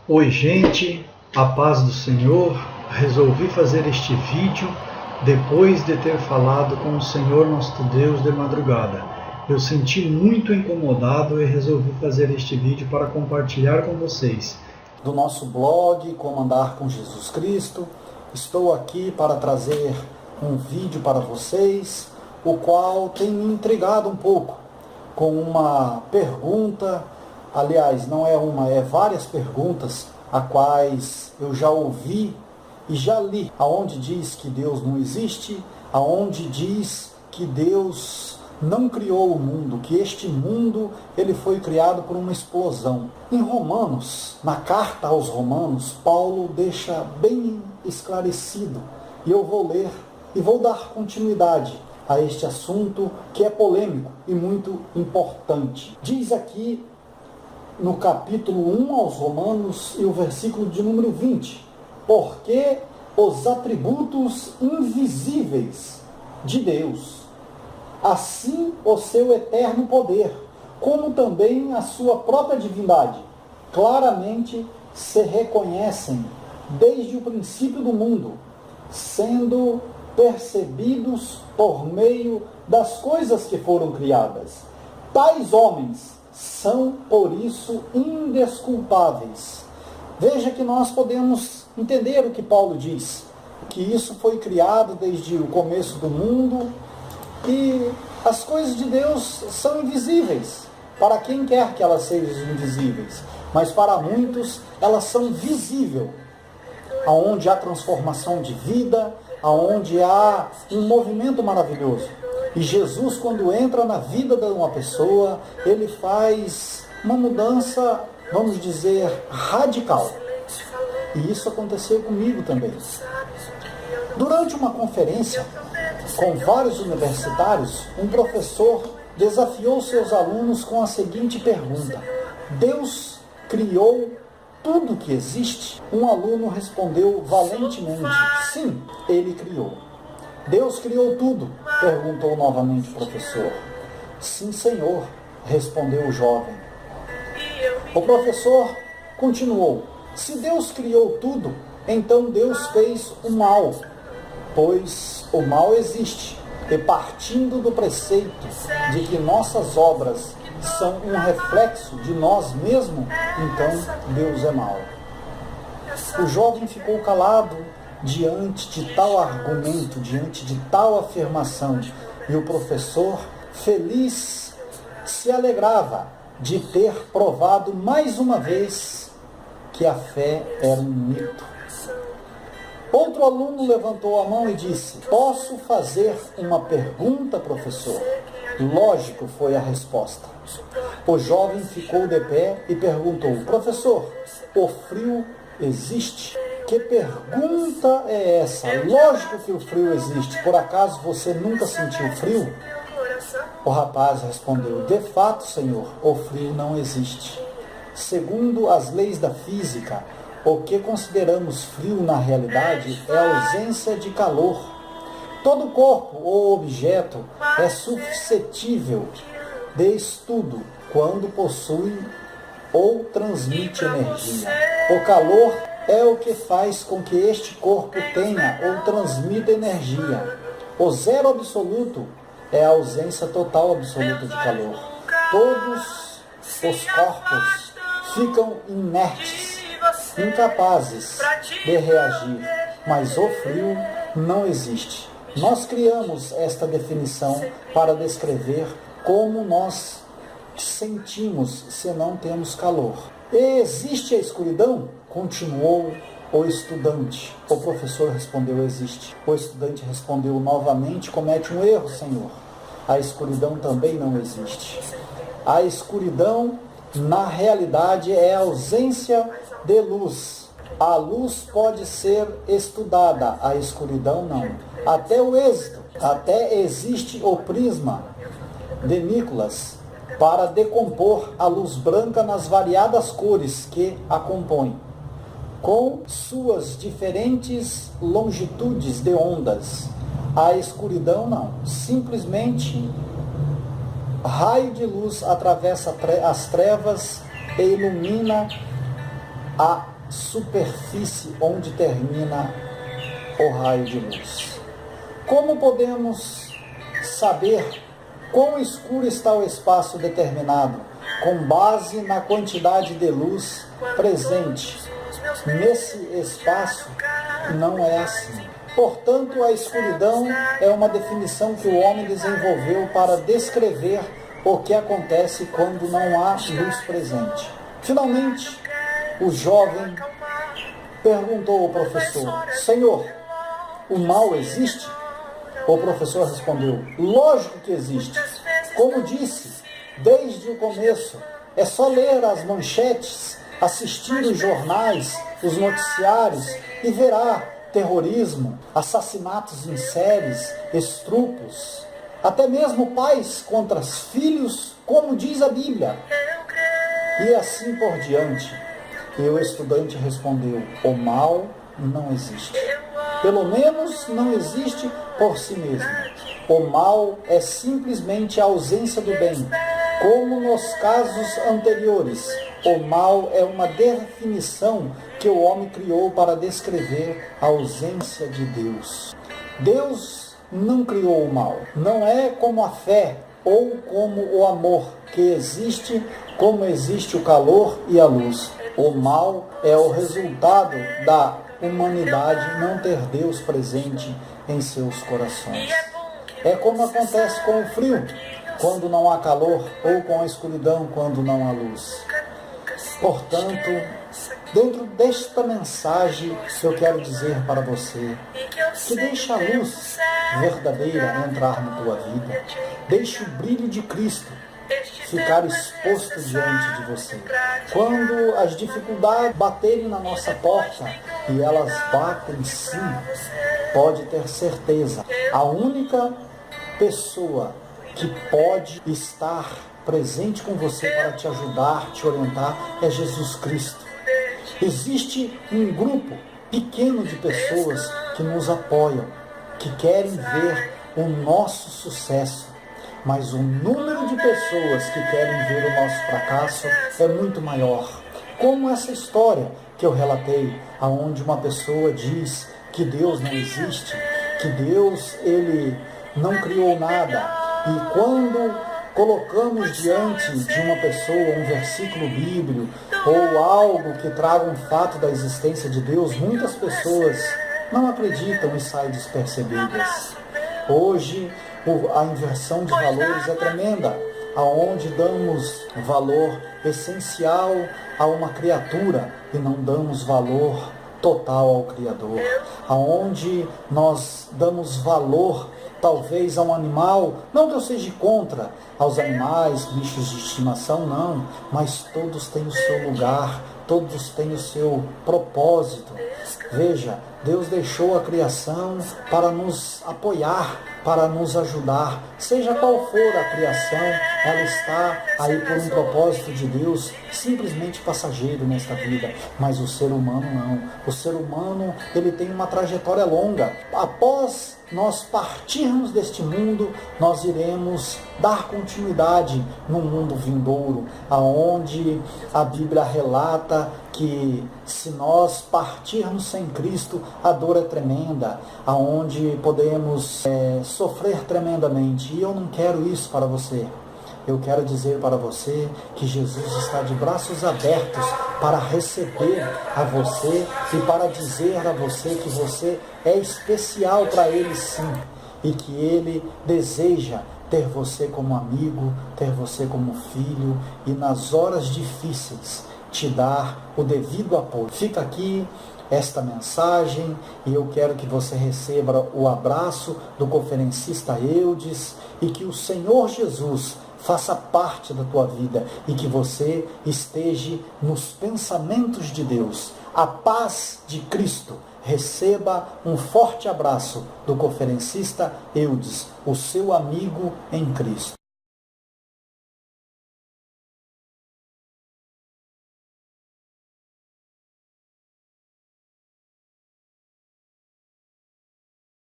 Oi gente, a paz do Senhor. Resolvi fazer este vídeo depois de ter falado com o Senhor nosso Deus de madrugada. Eu senti muito incomodado e resolvi fazer este vídeo para compartilhar com vocês. Do nosso blog Como Andar com Jesus Cristo, estou aqui para trazer um vídeo para vocês, o qual tem me intrigado um pouco com uma pergunta. Aliás, não é uma, é várias perguntas, a quais eu já ouvi e já li, aonde diz que Deus não existe, aonde diz que Deus não criou o mundo, que este mundo ele foi criado por uma explosão. Em Romanos, na carta aos Romanos, Paulo deixa bem esclarecido, e eu vou ler e vou dar continuidade a este assunto que é polêmico e muito importante. Diz aqui no capítulo 1 aos Romanos e o versículo de número 20: porque os atributos invisíveis de Deus, assim o seu eterno poder, como também a sua própria divindade, claramente se reconhecem desde o princípio do mundo, sendo percebidos por meio das coisas que foram criadas. Tais homens são, por isso, indesculpáveis. Veja que nós podemos entender o que Paulo diz, que isso foi criado desde o começo do mundo, e as coisas de Deus são invisíveis para quem quer que elas sejam invisíveis, mas para muitos elas são visíveis, aonde há transformação de vida, aonde há um movimento maravilhoso. E Jesus, quando entra na vida de uma pessoa, ele faz uma mudança, vamos dizer, radical. E isso aconteceu comigo também. Durante uma conferência com vários universitários, um professor desafiou seus alunos com a seguinte pergunta: Deus criou tudo que existe? Um aluno respondeu valentemente: sim, ele criou. Deus criou tudo? Perguntou novamente o professor. Sim, Senhor, respondeu o jovem. O professor continuou: se Deus criou tudo, então Deus fez o mal, pois o mal existe. E partindo do preceito de que nossas obras são um reflexo de nós mesmos, então Deus é mau. O jovem ficou calado diante de tal argumento, diante de tal afirmação, e o professor, feliz, se alegrava de ter provado mais uma vez que a fé era um mito. Outro aluno levantou a mão e disse: posso fazer uma pergunta, professor? Lógico, foi a resposta. O jovem ficou de pé e perguntou: professor, o frio existe? Que pergunta é essa? Lógico que o frio existe. Por acaso você nunca sentiu frio? O rapaz respondeu: de fato, senhor, o frio não existe. Segundo as leis da física, o que consideramos frio na realidade é a ausência de calor. Todo corpo ou objeto é suscetível de estudo quando possui ou transmite energia. O calor é o que faz com que este corpo tenha ou transmita energia. O zero absoluto é a ausência total absoluta de calor. Todos os corpos ficam inertes, incapazes de reagir, mas o frio não existe. Nós criamos esta definição para descrever como nós sentimos se não temos calor. E existe a escuridão? Continuou o estudante. O professor respondeu: existe. O estudante respondeu novamente: comete um erro, senhor. A escuridão também não existe. A escuridão, na realidade, é a ausência de luz. A luz pode ser estudada, a escuridão não. Até o êxito, até existe o prisma de Nicolas para decompor a luz branca nas variadas cores que a compõem, com suas diferentes longitudes de ondas. A escuridão não. Simplesmente raio de luz atravessa as trevas e ilumina a superfície onde termina o raio de luz. Como podemos saber quão escuro está o espaço determinado? Com base na quantidade de luz presente nesse espaço, não é assim. Portanto, a escuridão é uma definição que o homem desenvolveu para descrever o que acontece quando não há luz presente. Finalmente, o jovem perguntou ao professor: Senhor, o mal existe? O professor respondeu: lógico que existe. Como disse, desde o começo, é só ler as manchetes, assistir os jornais, os noticiários e verá terrorismo, assassinatos em séries, estupros, até mesmo pais contra filhos, como diz a Bíblia. E assim por diante. E o estudante respondeu: o mal não existe. Pelo menos não existe por si mesmo. O mal é simplesmente a ausência do bem. Como nos casos anteriores, o mal é uma definição que o homem criou para descrever a ausência de Deus. Deus não criou o mal. Não é como a fé ou como o amor, que existe como existe o calor e a luz. O mal é o resultado da humanidade não ter Deus presente em seus corações. É como acontece com o frio, quando não há calor, ou com a escuridão, quando não há luz. Portanto, dentro desta mensagem, eu quero dizer para você que deixe a luz verdadeira entrar na tua vida. Deixe o brilho de Cristo ficar exposto diante de você. Quando as dificuldades baterem na nossa porta, e elas batem sim, pode ter certeza, a única pessoa que pode estar presente com você para te ajudar, te orientar, é Jesus Cristo. Existe um grupo pequeno de pessoas que nos apoiam, que querem ver o nosso sucesso. Mas o número de pessoas que querem ver o nosso fracasso é muito maior. Como essa história que eu relatei, onde uma pessoa diz que Deus não existe, que Deus ele não criou nada. E quando colocamos diante de uma pessoa um versículo bíblico ou algo que traga um fato da existência de Deus, muitas pessoas não acreditam e saem despercebidas. Hoje, a inversão de valores é tremenda, aonde damos valor essencial a uma criatura e não damos valor total ao Criador, aonde nós damos valor talvez a um animal, não que eu seja contra aos animais, bichos de estimação, não, mas todos têm o seu lugar, todos têm o seu propósito. Veja, Deus deixou a criação para nos apoiar, para nos ajudar. Seja qual for a criação, ela está aí por um propósito de Deus, simplesmente passageiro nesta vida. Mas o ser humano não. O ser humano, ele tem uma trajetória longa. Após nós partirmos deste mundo, nós iremos dar continuidade no mundo vindouro, aonde a Bíblia relata que se nós partirmos sem Cristo, a dor é tremenda, aonde podemos sofrer tremendamente. E eu não quero isso para você. Eu quero dizer para você que Jesus está de braços abertos para receber a você e para dizer a você que você é especial para Ele sim, e que Ele deseja ter você como amigo, ter você como filho e nas horas difíceis te dar o devido apoio. Fica aqui esta mensagem e eu quero que você receba o abraço do conferencista Eudes e que o Senhor Jesus faça parte da tua vida e que você esteja nos pensamentos de Deus. A paz de Cristo. Receba um forte abraço do conferencista Eudes, o seu amigo em Cristo.